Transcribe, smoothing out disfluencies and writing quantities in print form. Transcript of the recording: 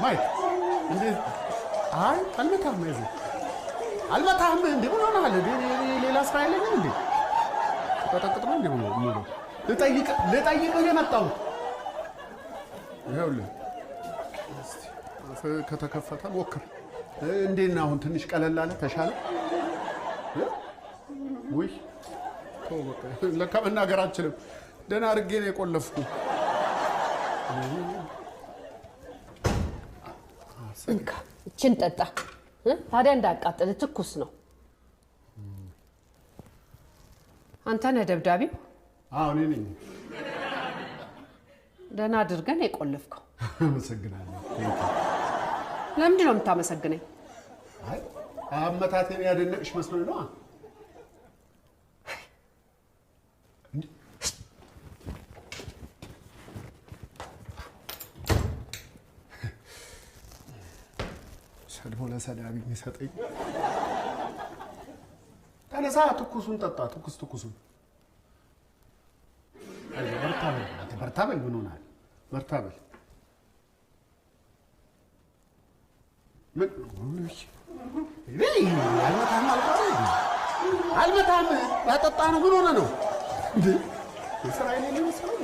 ማይክ እንዴ አይ አልመታህም አይዞህ አልመታህም እንዴ ምን ሆነሃል ሌላ ስራ የለኝም እንዴ ተቀጥቅጥ ነው እንዴ ሙሉ ልጠይቅህ የመጣሁት ይኸውልህ ከተከፈተ ሞክር እንዴት ነው አሁን ትንሽ ቀለል አለ ተሻለ ውይ ተው በቃ ለካ መናገር አልችልም ደህና አድርጌ ነው የቆለፍኩ እንካ እችን ጠጣ ታዲያ እንዳቃጠለ ትኩስ ነው አንተ ነህ ደብዳቤው አዎ እኔ ነኝ ደህና አድርገን የቆለፍከው አመሰግናለሁ ለምንድን ነው የምታመሰግነኝ አይ አመታቴን ያደነቅሽ መስሎኝ ነው ሰድቦ ለሰዳቢ የሚሰጠኝ ተነሳ ትኩሱን ጠጣ ትኩሱን በርታ በል ምን ሆነሃል በርታ በል አልመታህም ያጠጣ ነው ምን ሆነ ነው እንዴ የስራ የሌለ ይመስለው